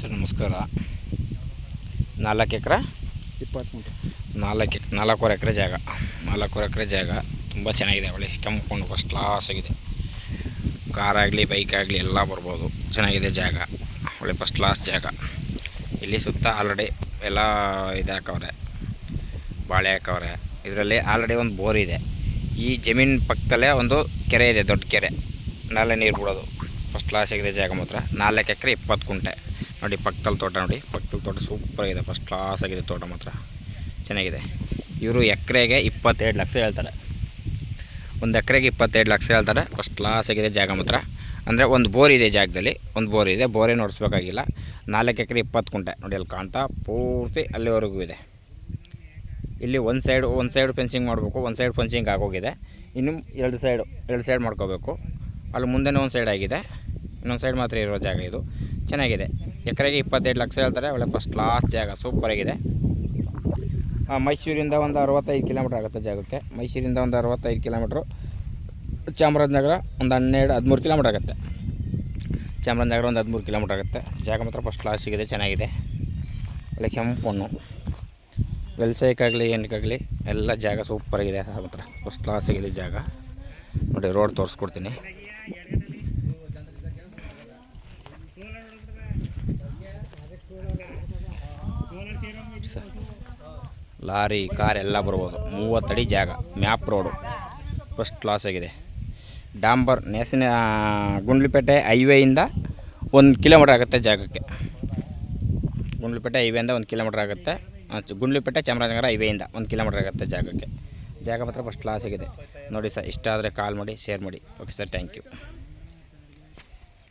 Sir ನಮಸ್ಕಾರ. 4 ಎಕರೆ 4.5 ಎಕರೆ ಜಾಗ 4 ಎಕರೆ ಜಾಗ ತುಂಬ ಚೆನ್ನಾಗಿದೆ. ಒಳ್ಳೆ ಕೆಂಪು ಫಸ್ಟ್ ಕ್ಲಾಸ್ ಆಗಿದೆ. ಕಾರ್ ಆಗಲಿ ಬೈಕ್ ಆಗಲಿ ಎಲ್ಲ ಬರ್ಬೋದು. ಚೆನ್ನಾಗಿದೆ ಜಾಗ, ಒಳ್ಳೆ ಫಸ್ಟ್ ಕ್ಲಾಸ್ ಜಾಗ. ಇಲ್ಲಿ ಸುತ್ತ ಆಲ್ರೆಡಿ ಎಲ್ಲ ಇದು ಹಾಕವ್ರೆ, ಬಾಳೆ ಹಾಕವ್ರೆ. ಇದರಲ್ಲಿ ಆಲ್ರೆಡಿ ಒಂದು ಬೋರ್ ಇದೆ. ಈ ಜಮೀನು ಪಕ್ಕದಲ್ಲೇ ಒಂದು ಕೆರೆ ಇದೆ, ದೊಡ್ಡ ಕೆರೆ. ನಾಳೆ ನೀರು ಬಿಡೋದು. ಫಸ್ಟ್ ಕ್ಲಾಸ್ ಆಗಿದೆ ಜಾಗ ಮಾತ್ರ. 4 ಎಕರೆ 20 ಗುಂಟೆ ನೋಡಿ. ಪಕ್ಕದಲ್ಲಿ ತೋಟ ನೋಡಿ, ಪಕ್ಕದಲ್ಲಿ ತೋಟ ಸೂಪರ್ ಆಗಿದೆ. ಫಸ್ಟ್ ಕ್ಲಾಸ್ ಆಗಿದೆ ತೋಟ ಮಾತ್ರ, ಚೆನ್ನಾಗಿದೆ. ಇವರು ಎಕರೆಗೆ 27 ಲಕ್ಷ ಹೇಳ್ತಾರೆ. ಒಂದು ಎಕರೆಗೆ 27 ಲಕ್ಷ ಹೇಳ್ತಾರೆ. ಫಸ್ಟ್ ಕ್ಲಾಸ್ ಆಗಿದೆ ಜಾಗ ಮಾತ್ರ. ಅಂದರೆ ಒಂದು ಬೋರ್ ಇದೆ ಜಾಗದಲ್ಲಿ, ಒಂದು ಬೋರ್ ಇದೆ. ಬೋರೇ ನೋಡಿಸ್ಬೇಕಾಗಿಲ್ಲ. 4 ಎಕರೆ 20 ಗುಂಟೆ ನೋಡಿ, ಅಲ್ಲಿ ಕಾಣ್ತಾ ಪೂರ್ತಿ ಅಲ್ಲಿವರೆಗೂ ಇದೆ. ಇಲ್ಲಿ ಒಂದು ಸೈಡ್ ಫೆನ್ಸಿಂಗ್ ಮಾಡಬೇಕು. ಒಂದು ಸೈಡ್ ಫೆನ್ಸಿಂಗ್ ಆಗೋಗಿದೆ. ಇನ್ನು ಎರಡು ಸೈಡ್ ಮಾಡ್ಕೋಬೇಕು. ಅಲ್ಲಿ ಮುಂದೆನೇ ಒಂದು ಸೈಡ್ ಆಗಿದೆ, ಇನ್ನೊಂದು ಸೈಡ್ ಮಾತ್ರ ಇರೋ ಜಾಗ. ಇದು ಚೆನ್ನಾಗಿದೆ. ಎಕರೆಗೆ 27 ಲಕ್ಷ ಹೇಳ್ತಾರೆ. ಒಳ್ಳೆ ಫಸ್ಟ್ ಕ್ಲಾಸ್ ಜಾಗ, ಸೂಪರಾಗಿದೆ. ಮೈಸೂರಿಂದ ಒಂದು 65 ಕಿಲೋಮೀಟ್ರ್ ಆಗುತ್ತೆ ಜಾಗಕ್ಕೆ. ಮೈಸೂರಿಂದ ಒಂದು 65 ಕಿಲೋಮೀಟ್ರು. ಚಾಮರಾಜನಗರ ಒಂದು 13 ಕಿಲೋಮೀಟ್ರ್ ಆಗುತ್ತೆ. ಚಾಮರಾಜನಗರ ಒಂದು 13 ಕಿಲೋಮೀಟ್ರ್ ಆಗುತ್ತೆ. ಜಾಗ ಮಾತ್ರ ಫಸ್ಟ್ ಕ್ಲಾಸ್ ಸಿಗಿದೆ, ಚೆನ್ನಾಗಿದೆ. ಒಳ್ಳೆ ಕೆಂಪು ಮಣ್ಣು, ವ್ಯವಸಾಯಕ್ಕಾಗಲಿ ಏನಕ್ಕಾಗಲಿ ಎಲ್ಲ ಜಾಗ ಸೂಪರಾಗಿದೆ ಮಾತ್ರ. ಫಸ್ಟ್ ಕ್ಲಾಸ್ ಆಗಿದೆ ಜಾಗ ನೋಡಿ. ರೋಡ್ ತೋರಿಸ್ಕೊಡ್ತೀನಿ. ಲಾರಿ ಕಾರ್ ಎಲ್ಲ ಬರ್ಬೋದು. 30 ಅಡಿ ಜಾಗ, ಮ್ಯಾಪ್ ರೋಡು, ಫಸ್ಟ್ ಕ್ಲಾಸ್ ಆಗಿದೆ. ಡಾಂಬರ್ ಗುಂಡ್ಲುಪೇಟೆ ಹೈವೇಯಿಂದ 1 ಕಿಲೋಮೀಟ್ರ್ ಆಗುತ್ತೆ ಜಾಗಕ್ಕೆ. ಗುಂಡ್ಲುಪೇಟೆ ಹೈವೇಯಿಂದ 1 ಕಿಲೋಮೀಟ್ರ್ ಆಗುತ್ತೆ. ಗುಂಡ್ಲುಪೇಟೆ ಚಾಮರಾಜನಗರ ಹೈವೇಯಿಂದ 1 ಕಿಲೋಮೀಟ್ರ್ ಆಗುತ್ತೆ ಜಾಗಕ್ಕೆ. ಜಾಗ ಮಾತ್ರ ಫಸ್ಟ್ ಕ್ಲಾಸ್ ಆಗಿದೆ ನೋಡಿ ಸರ್. ಇಷ್ಟ ಆದರೆ ಕಾಲ್ ಮಾಡಿ, ಶೇರ್ ಮಾಡಿ. Okay sir, thank you.